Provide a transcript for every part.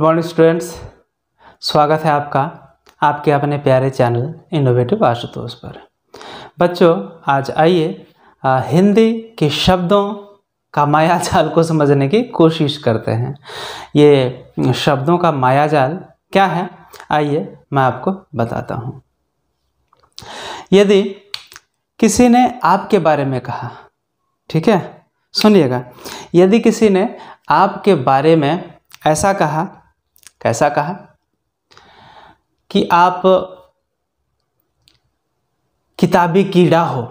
Morning students, स्वागत है आपका आपके अपने प्यारे चैनल इनोवेटिव आशुतोष पर। बच्चों, आज आइए हिंदी के शब्दों का मायाजाल को समझने की कोशिश करते हैं। ये शब्दों का मायाजाल क्या है, आइए मैं आपको बताता हूँ। यदि किसी ने आपके बारे में कहा, ठीक है, सुनिएगा, यदि किसी ने आपके बारे में ऐसा कहा, कैसा कहा कि आप किताबी कीड़ा हो,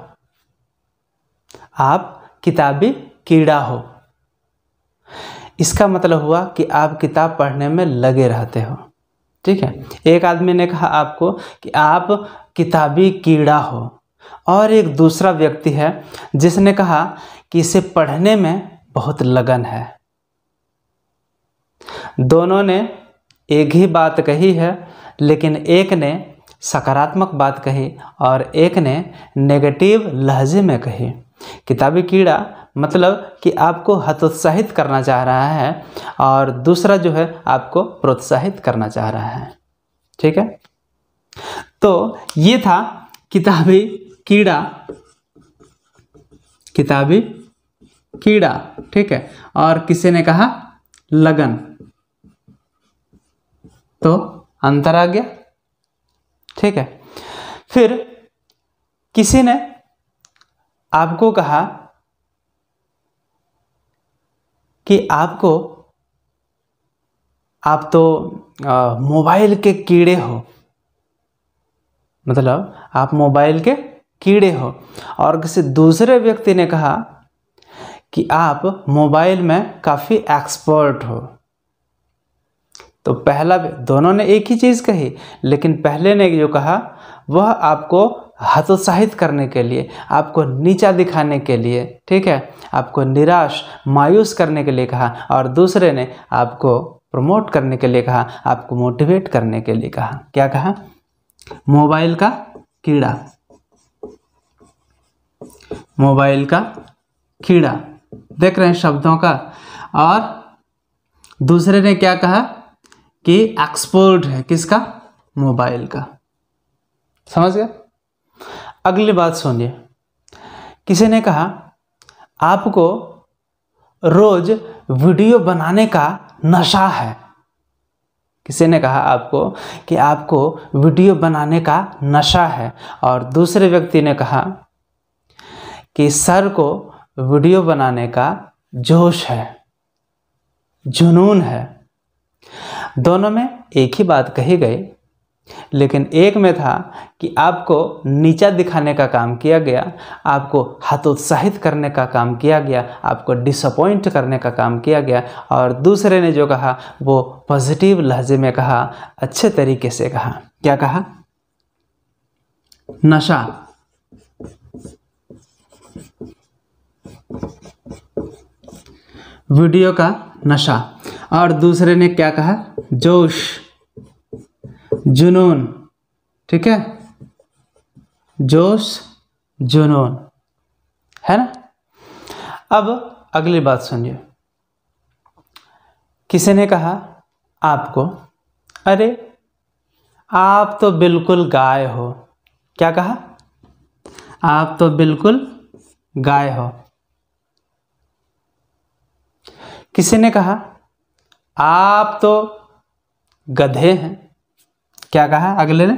आप किताबी कीड़ा हो, इसका मतलब हुआ कि आप किताब पढ़ने में लगे रहते हो। ठीक है, एक आदमी ने कहा आपको कि आप किताबी कीड़ा हो, और एक दूसरा व्यक्ति है जिसने कहा कि इसे पढ़ने में बहुत लगन है। दोनों ने एक ही बात कही है, लेकिन एक ने सकारात्मक बात कही और एक ने नेगेटिव लहजे में कही। किताबी कीड़ा मतलब कि आपको हतोत्साहित करना चाह रहा है, और दूसरा जो है आपको प्रोत्साहित करना चाह रहा है। ठीक है, तो ये था किताबी कीड़ा, किताबी कीड़ा। ठीक है, और किसी ने कहा लगन, तो अंतर आ गया। ठीक है, फिर किसी ने आपको कहा कि आप तो मोबाइल के कीड़े हो, मतलब आप मोबाइल के कीड़े हो, और किसी दूसरे व्यक्ति ने कहा कि आप मोबाइल में काफ़ी एक्सपर्ट हो। तो पहला, दोनों ने एक ही चीज़ कही, लेकिन पहले ने जो कहा वह आपको हतोत्साहित करने के लिए, आपको नीचा दिखाने के लिए, ठीक है, आपको निराश मायूस करने के लिए कहा, और दूसरे ने आपको प्रमोट करने के लिए कहा, आपको मोटिवेट करने के लिए कहा। क्या कहा? मोबाइल का कीड़ा, मोबाइल का कीड़ा। देख रहे हैं शब्दों का। और दूसरे ने क्या कहा कि एक्सपर्ट है, किसका? मोबाइल का। समझ गए? अगली बात सुनिए। किसी ने कहा आपको रोज वीडियो बनाने का नशा है। किसी ने कहा आपको कि आपको वीडियो बनाने का नशा है, और दूसरे व्यक्ति ने कहा कि सर को वीडियो बनाने का जोश है, जुनून है। दोनों में एक ही बात कही गई, लेकिन एक में था कि आपको नीचा दिखाने का काम किया गया, आपको हतोत्साहित करने का काम किया गया, आपको डिसअपॉइंट करने का काम किया गया, और दूसरे ने जो कहा वो पॉजिटिव लहजे में कहा, अच्छे तरीके से कहा। क्या कहा? नशा। वीडियो का नशा। और दूसरे ने क्या कहा? जोश, जुनून। ठीक है, जोश, जुनून, है ना। अब अगली बात सुनिए। किसी ने कहा आपको, अरे आप तो बिल्कुल गाय हो। क्या कहा? आप तो बिल्कुल गाय हो। किसी ने कहा आप तो गधे हैं। क्या कहा अगले ने?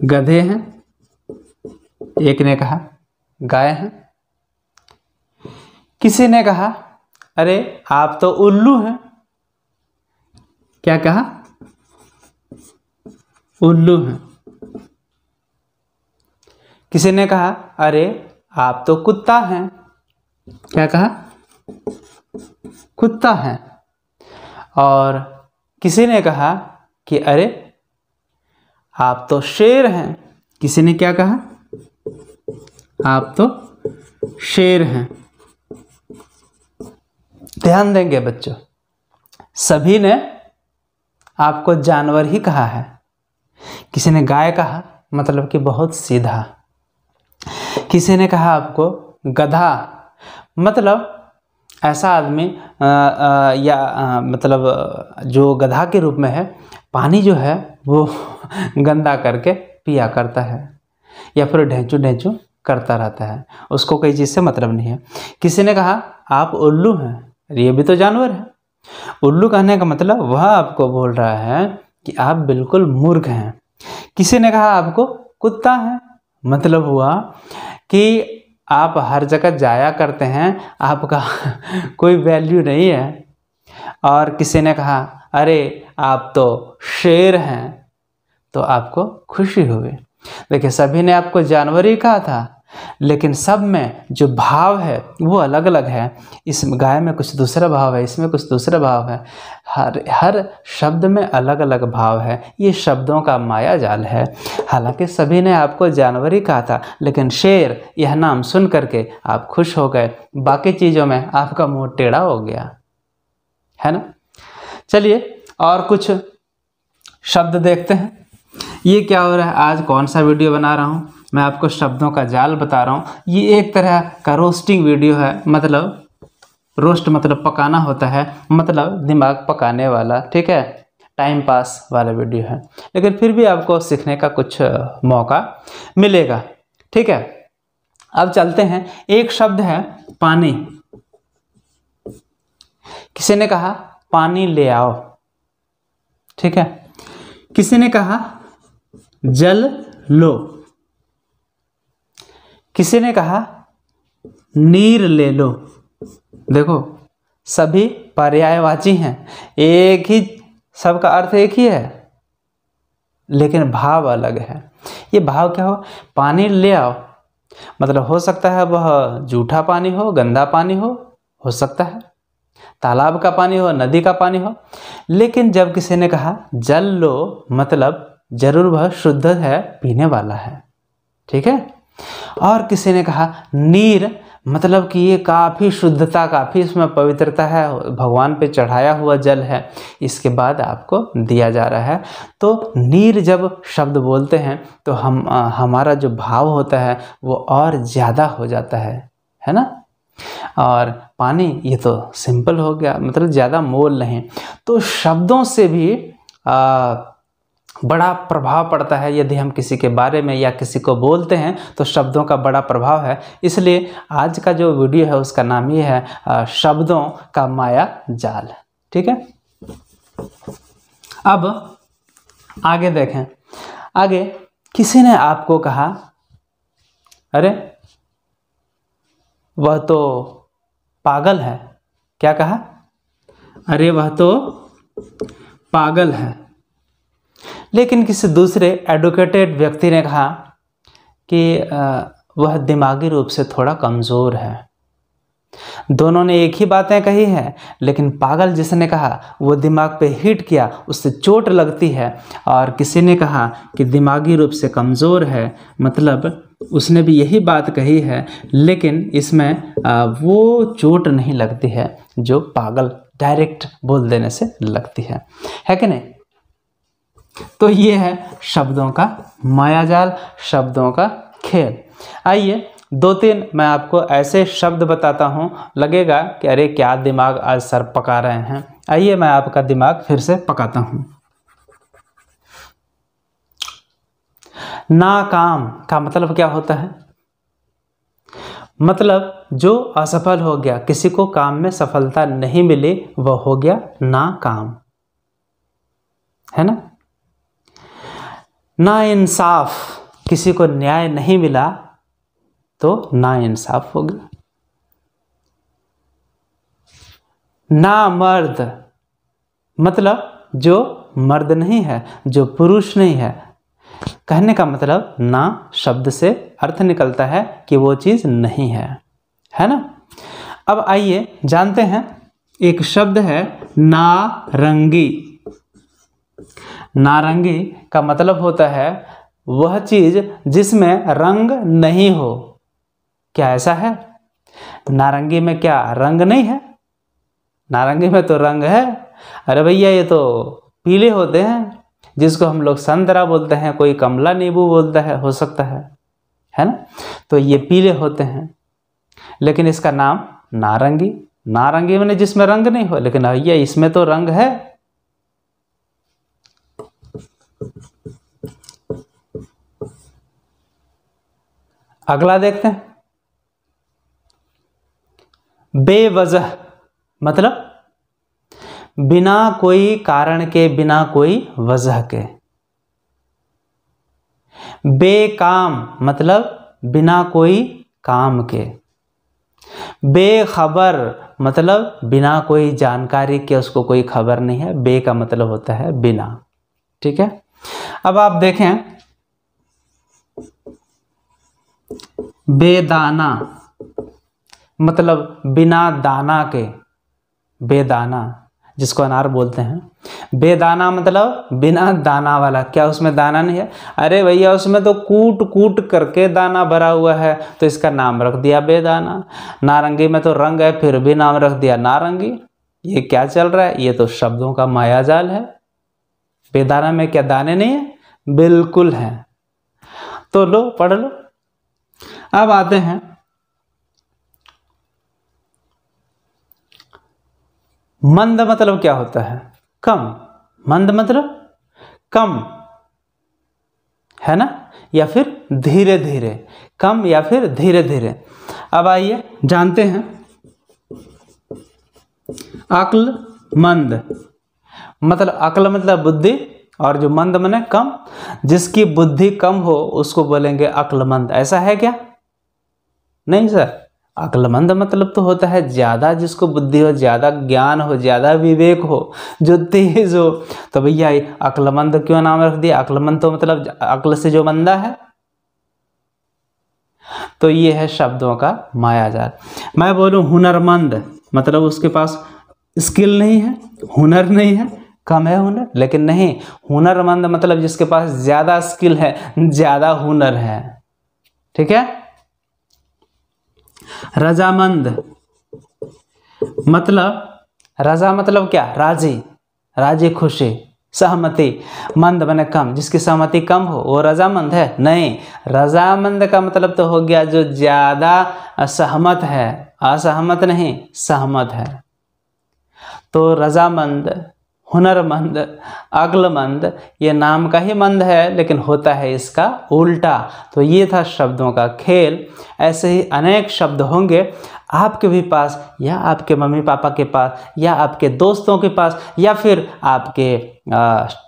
गधे हैं। एक ने कहा गाय हैं। किसी ने कहा अरे आप तो उल्लू हैं। क्या कहा? उल्लू हैं। किसी ने कहा अरे आप तो कुत्ता हैं। क्या कहा? कुत्ता है। और किसी ने कहा कि अरे आप तो शेर हैं। किसी ने क्या कहा? आप तो शेर हैं। ध्यान देंगे बच्चों, सभी ने आपको जानवर ही कहा है। किसी ने गाय कहा, मतलब कि बहुत सीधा। किसी ने कहा आपको गधा, मतलब ऐसा आदमी मतलब जो गधा के रूप में है, पानी जो है वो गंदा करके पिया करता है या फिर ढेंचू ढेंचू करता रहता है, उसको कोई चीज़ से मतलब नहीं है। किसी ने कहा आप उल्लू हैं, ये भी तो जानवर है। उल्लू कहने का मतलब वह आपको बोल रहा है कि आप बिल्कुल मूर्ख हैं। किसी ने कहा आपको कुत्ता है, मतलब हुआ कि आप हर जगह जाया करते हैं, आपका कोई वैल्यू नहीं है। और किसी ने कहा अरे आप तो शेर हैं, तो आपको खुशी हुई। देखिए सभी ने आपको जानवर ही कहा था, लेकिन सब में जो भाव है वो अलग अलग है। इस गाय में कुछ दूसरा भाव है, इसमें कुछ दूसरा भाव है। हर शब्द में अलग अलग भाव है। ये शब्दों का माया जाल है। हालांकि सभी ने आपको जानवर ही कहा था, लेकिन शेर यह नाम सुन करके आप खुश हो गए, बाकी चीज़ों में आपका मुंह टेढ़ा हो गया, है ना। चलिए और कुछ शब्द देखते हैं। ये क्या हो रहा है, आज कौन सा वीडियो बना रहा हूँ मैं, आपको शब्दों का जाल बता रहा हूँ। ये एक तरह का रोस्टिंग वीडियो है, मतलब रोस्ट मतलब पकाना होता है, मतलब दिमाग पकाने वाला, ठीक है, टाइम पास वाला वीडियो है, लेकिन फिर भी आपको सीखने का कुछ मौका मिलेगा, ठीक है। अब चलते हैं। एक शब्द है पानी। किसी ने कहा पानी ले आओ, ठीक है। किसी ने कहा जल लो। किसी ने कहा नीर ले लो। देखो सभी पर्यायवाची हैं, एक ही, सबका अर्थ एक ही है, लेकिन भाव अलग है। ये भाव क्या हो, पानी ले आओ मतलब हो सकता है वह जूठा पानी हो, गंदा पानी हो सकता है तालाब का पानी हो, नदी का पानी हो। लेकिन जब किसी ने कहा जल लो, मतलब जरूर वह शुद्ध है, पीने वाला है, ठीक है। और किसी ने कहा नीर, मतलब कि ये काफ़ी शुद्धता, काफ़ी इसमें पवित्रता है, भगवान पे चढ़ाया हुआ जल है, इसके बाद आपको दिया जा रहा है। तो नीर जब शब्द बोलते हैं तो हमारा जो भाव होता है वो और ज़्यादा हो जाता है ना। और पानी ये तो सिंपल हो गया, मतलब ज़्यादा मोल नहीं। तो शब्दों से भी बड़ा प्रभाव पड़ता है। यदि हम किसी के बारे में या किसी को बोलते हैं तो शब्दों का बड़ा प्रभाव है। इसलिए आज का जो वीडियो है उसका नाम ये है शब्दों का माया जाल, ठीक है। अब आगे देखें। आगे किसी ने आपको कहा अरे वह तो पागल है। क्या कहा, अरे वह तो पागल है। लेकिन किसी दूसरे एडुकेटेड व्यक्ति ने कहा कि वह दिमागी रूप से थोड़ा कमज़ोर है। दोनों ने एक ही बातें कही हैं, लेकिन पागल जिसने कहा वो दिमाग पे हिट किया, उससे चोट लगती है। और किसी ने कहा कि दिमागी रूप से कमज़ोर है, मतलब उसने भी यही बात कही है, लेकिन इसमें वो चोट नहीं लगती है जो पागल डायरेक्ट बोल देने से लगती है कि नहीं। तो ये है शब्दों का मायाजाल, शब्दों का खेल। आइए 2-3 मैं आपको ऐसे शब्द बताता हूँ, लगेगा कि अरे क्या दिमाग आज सर पका रहे हैं। आइए मैं आपका दिमाग फिर से पकाता हूँ। नाकाम का मतलब क्या होता है, मतलब जो असफल हो गया, किसी को काम में सफलता नहीं मिली, वह हो गया नाकाम, है ना। नाइंसाफ, किसी को न्याय नहीं मिला तो नाइंसाफ हो गया। नामर्द, मतलब जो मर्द नहीं है, जो पुरुष नहीं है। कहने का मतलब ना शब्द से अर्थ निकलता है कि वो चीज़ नहीं है ना। अब आइए जानते हैं, एक शब्द है नारंगी। नारंगी का मतलब होता है वह चीज़ जिसमें रंग नहीं हो। क्या ऐसा है, नारंगी में क्या रंग नहीं है? नारंगी में तो रंग है। अरे भैया ये तो पीले होते हैं, जिसको हम लोग संतरा बोलते हैं, कोई कमला नींबू बोलता है, हो सकता है ना। तो ये पीले होते हैं, लेकिन इसका नाम नारंगी नारंगी मैंने जिसमें रंग नहीं हो, लेकिन भैया इसमें तो रंग है। अगला देखते हैं, बेवजह मतलब बिना कोई कारण के, बिना कोई वजह के। बेकाम मतलब बिना कोई काम के। बेखबर मतलब बिना कोई जानकारी के, उसको कोई खबर नहीं है। बे का मतलब होता है बिना। ठीक है, अब आप देखें, बेदाना मतलब बिना दाना के, बेदाना जिसको अनार बोलते हैं। बेदाना मतलब बिना दाना वाला। क्या उसमें दाना नहीं है? अरे भैया उसमें तो कूट कूट करके दाना भरा हुआ है, तो इसका नाम रख दिया बेदाना। नारंगी में तो रंग है, फिर भी नाम रख दिया नारंगी। ये क्या चल रहा है? ये तो शब्दों का मायाजाल है। बेदाना में क्या दाने नहीं है? बिल्कुल है। तो लो पढ़ लो। अब आते हैं मंद मतलब क्या होता है? कम। मंद मतलब कम, है ना? या फिर धीरे धीरे। कम या फिर धीरे धीरे। अब आइए जानते हैं, अक्लमंद मतलब, अक्ल मतलब बुद्धि, और जो मंद माने कम। जिसकी बुद्धि कम हो उसको बोलेंगे अक्लमंद। ऐसा है क्या? नहीं सर, अक्लमंद मतलब तो होता है ज़्यादा जिसको बुद्धि हो, ज़्यादा ज्ञान हो, ज़्यादा विवेक हो, जो तेज हो। तो भैया अक्लमंद क्यों नाम रख दिया? अक्लमंद तो मतलब अक्ल से जो मंदा है। तो ये है शब्दों का मायाजाल। मैं बोलूँ हुनरमंद मतलब उसके पास स्किल नहीं है, हुनर नहीं है, कम है हुनर। लेकिन नहीं, हुनरमंद मतलब जिसके पास ज़्यादा स्किल है, ज़्यादा हुनर है। ठीक है। रजामंद मतलब, रजा मतलब क्या? राजी, राजी खुशी, सहमति। मंद बने कम, जिसकी सहमति कम हो वो रजामंद है? नहीं, रजामंद का मतलब तो हो गया जो ज्यादा सहमत है, असहमत नहीं, सहमत है। तो रजामंद, हुनरमंद, अक्लमंद, ये नाम का ही मंद है, लेकिन होता है इसका उल्टा। तो ये था शब्दों का खेल। ऐसे ही अनेक शब्द होंगे आपके भी पास, या आपके मम्मी पापा के पास, या आपके दोस्तों के पास, या फिर आपके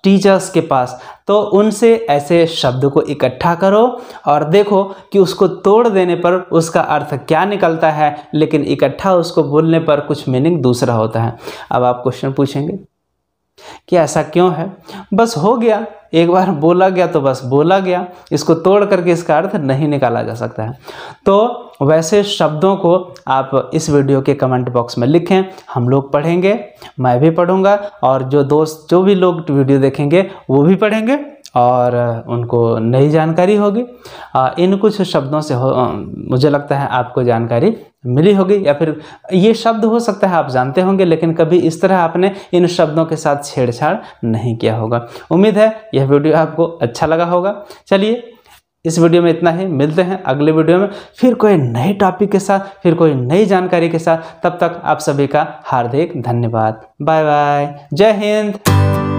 टीचर्स के पास। तो उनसे ऐसे शब्द को इकट्ठा करो और देखो कि उसको तोड़ देने पर उसका अर्थ क्या निकलता है, लेकिन इकट्ठा उसको बोलने पर कुछ मीनिंग दूसरा होता है। अब आप क्वेश्चन पूछेंगे कि ऐसा क्यों है? बस हो गया, एक बार बोला गया तो बस बोला गया, इसको तोड़ करके इसका अर्थ नहीं निकाला जा सकता है। तो वैसे शब्दों को आप इस वीडियो के कमेंट बॉक्स में लिखें, हम लोग पढ़ेंगे, मैं भी पढ़ूंगा, और जो दोस्त जो भी लोग वीडियो देखेंगे वो भी पढ़ेंगे और उनको नई जानकारी होगी। इन कुछ शब्दों से मुझे लगता है आपको जानकारी मिली होगी, या फिर ये शब्द हो सकता है आप जानते होंगे, लेकिन कभी इस तरह आपने इन शब्दों के साथ छेड़छाड़ नहीं किया होगा। उम्मीद है यह वीडियो आपको अच्छा लगा होगा। चलिए, इस वीडियो में इतना ही। मिलते हैं अगले वीडियो में फिर कोई नए टॉपिक के साथ, फिर कोई नई जानकारी के साथ। तब तक आप सभी का हार्दिक धन्यवाद। Bye bye. जय हिंद।